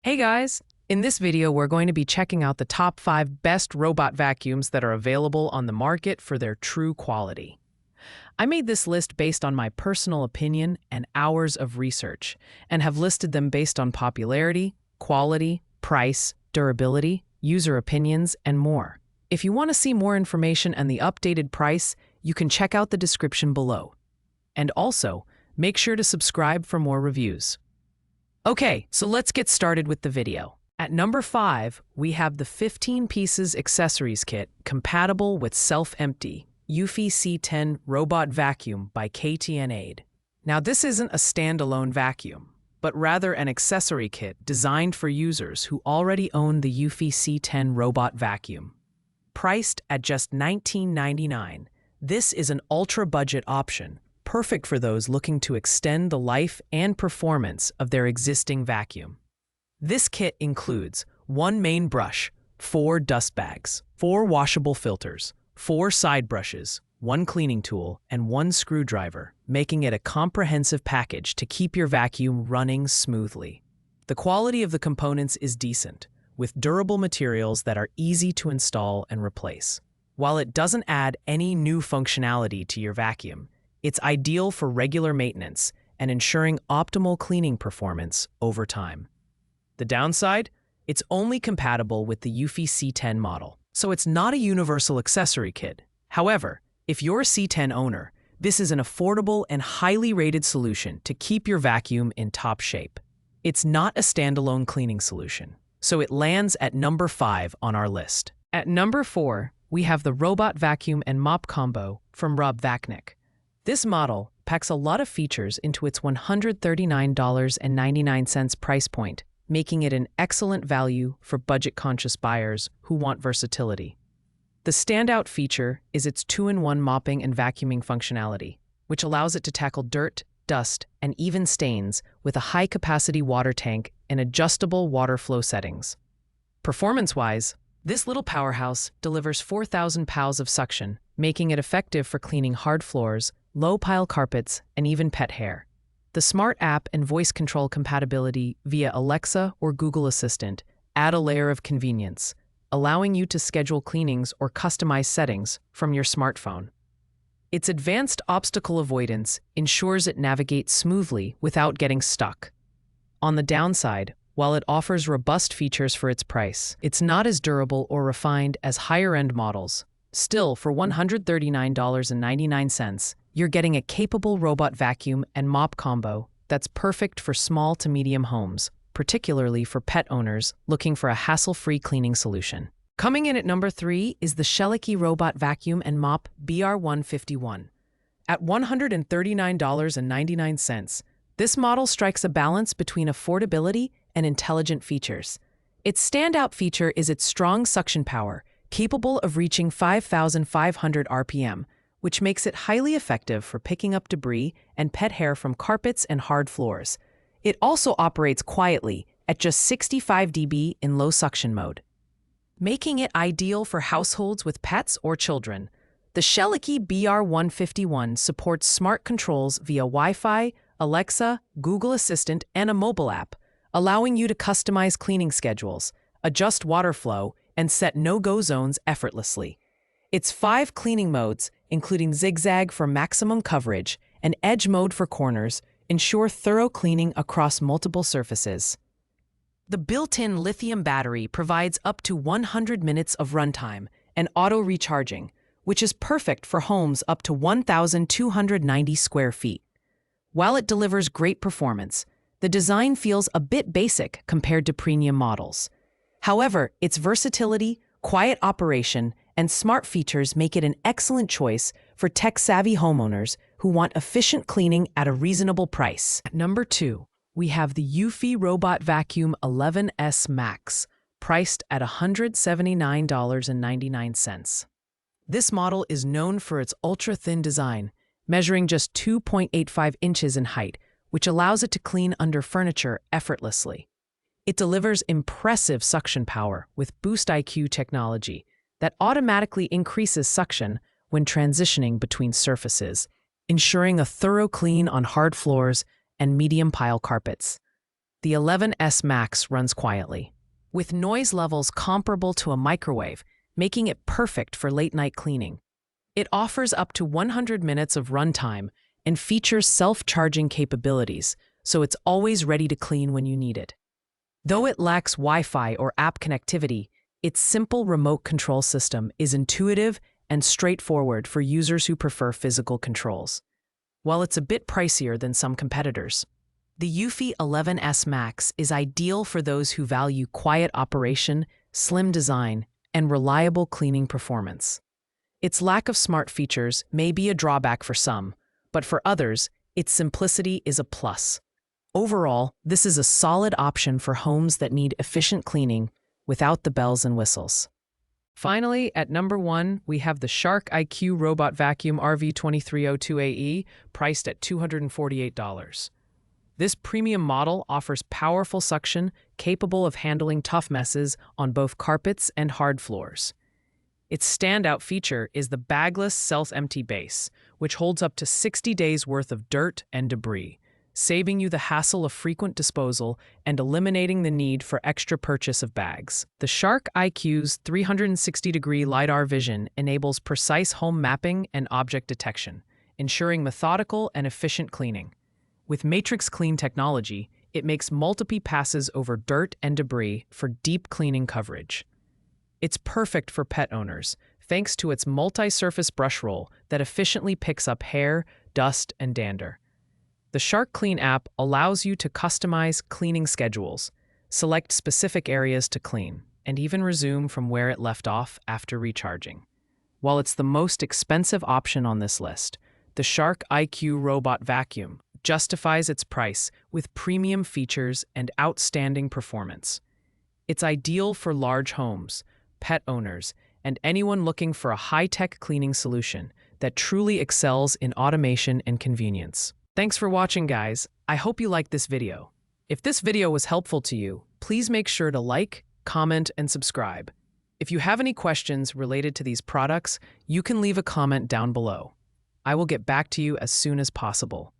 Hey guys! In this video, we're going to be checking out the top 5 best robot vacuums that are available on the market for their true quality. I made this list based on my personal opinion and hours of research, and have listed them based on popularity, quality, price, durability, user opinions, and more. If you want to see more information and the updated price, you can check out the description below. And also, make sure to subscribe for more reviews. Okay, so let's get started with the video. At number 5, we have the 15 pieces accessories kit compatible with self-empty Eufy C10 Robot Vacuum by KTN-Aid. Now this isn't a standalone vacuum, but rather an accessory kit designed for users who already own the Eufy C10 Robot Vacuum. Priced at just $19.99, this is an ultra-budget option, perfect for those looking to extend the life and performance of their existing vacuum. This kit includes 1 main brush, 4 dust bags, 4 washable filters, 4 side brushes, 1 cleaning tool, and 1 screwdriver, making it a comprehensive package to keep your vacuum running smoothly. The quality of the components is decent, with durable materials that are easy to install and replace. While it doesn't add any new functionality to your vacuum, it's ideal for regular maintenance and ensuring optimal cleaning performance over time. The downside? It's only compatible with the Eufy C10 model, so it's not a universal accessory kit. However, if you're a C10 owner, this is an affordable and highly rated solution to keep your vacuum in top shape. It's not a standalone cleaning solution, so it lands at number 5 on our list. At number 4, we have the Robot Vacuum and Mop Combo from Roborock. This model packs a lot of features into its $139.99 price point, making it an excellent value for budget-conscious buyers who want versatility. The standout feature is its 2-in-1 mopping and vacuuming functionality, which allows it to tackle dirt, dust, and even stains with a high-capacity water tank and adjustable water flow settings. Performance-wise, this little powerhouse delivers 4,000 pounds of suction, making it effective for cleaning hard floors, low-pile carpets, and even pet hair. The smart app and voice control compatibility via Alexa or Google Assistant add a layer of convenience, allowing you to schedule cleanings or customize settings from your smartphone. Its advanced obstacle avoidance ensures it navigates smoothly without getting stuck. On the downside, while it offers robust features for its price, it's not as durable or refined as higher-end models. Still, for $139.99, you're getting a capable robot vacuum and mop combo that's perfect for small to medium homes, particularly for pet owners looking for a hassle-free cleaning solution. Coming in at number 3 is the Schlecky Robot Vacuum and Mop BR151. At $139.99, this model strikes a balance between affordability and intelligent features. Its standout feature is its strong suction power, capable of reaching 5,500 RPM, which makes it highly effective for picking up debris and pet hair from carpets and hard floors. It also operates quietly at just 65 dB in low suction mode, making it ideal for households with pets or children. The Schlecky BR151 supports smart controls via Wi-Fi, Alexa, Google Assistant, and a mobile app, allowing you to customize cleaning schedules, adjust water flow, and set no-go zones effortlessly. Its 5 cleaning modes, including zigzag for maximum coverage and edge mode for corners, ensure thorough cleaning across multiple surfaces. The built-in lithium battery provides up to 100 minutes of runtime and auto-recharging, which is perfect for homes up to 1,290 square feet. While it delivers great performance, the design feels a bit basic compared to premium models. However, its versatility, quiet operation, and smart features make it an excellent choice for tech-savvy homeowners who want efficient cleaning at a reasonable price. At number 2, we have the Eufy Robot Vacuum 11S Max, priced at $179.99. This model is known for its ultra-thin design, measuring just 2.85 inches in height, which allows it to clean under furniture effortlessly. It delivers impressive suction power with Boost IQ technology that automatically increases suction when transitioning between surfaces, ensuring a thorough clean on hard floors and medium pile carpets. the 11S Max runs quietly, with noise levels comparable to a microwave, making it perfect for late-night cleaning. It offers up to 100 minutes of runtime and features self-charging capabilities, so it's always ready to clean when you need it. Though it lacks Wi-Fi or app connectivity, its simple remote control system is intuitive and straightforward for users who prefer physical controls. While it's a bit pricier than some competitors, the Eufy 11S Max is ideal for those who value quiet operation, slim design, and reliable cleaning performance. Its lack of smart features may be a drawback for some, but for others, its simplicity is a plus. Overall, this is a solid option for homes that need efficient cleaning without the bells and whistles. Finally, at number 1, we have the Shark IQ Robot Vacuum RV2302AE, priced at $248. This premium model offers powerful suction capable of handling tough messes on both carpets and hard floors. Its standout feature is the bagless self-empty base, which holds up to 60 days' worth of dirt and debris, saving you the hassle of frequent disposal and eliminating the need for extra purchase of bags. The Shark IQ's 360-degree LiDAR vision enables precise home mapping and object detection, ensuring methodical and efficient cleaning. With Matrix Clean technology, it makes multiple passes over dirt and debris for deep cleaning coverage. It's perfect for pet owners, thanks to its multi-surface brush roll that efficiently picks up hair, dust, and dander. The Shark Clean app allows you to customize cleaning schedules, select specific areas to clean, and even resume from where it left off after recharging. While it's the most expensive option on this list, the Shark IQ Robot Vacuum justifies its price with premium features and outstanding performance. It's ideal for large homes, pet owners, and anyone looking for a high-tech cleaning solution that truly excels in automation and convenience. Thanks for watching, guys. I hope you liked this video. If this video was helpful to you, please make sure to like, comment, and subscribe. If you have any questions related to these products, you can leave a comment down below. I will get back to you as soon as possible.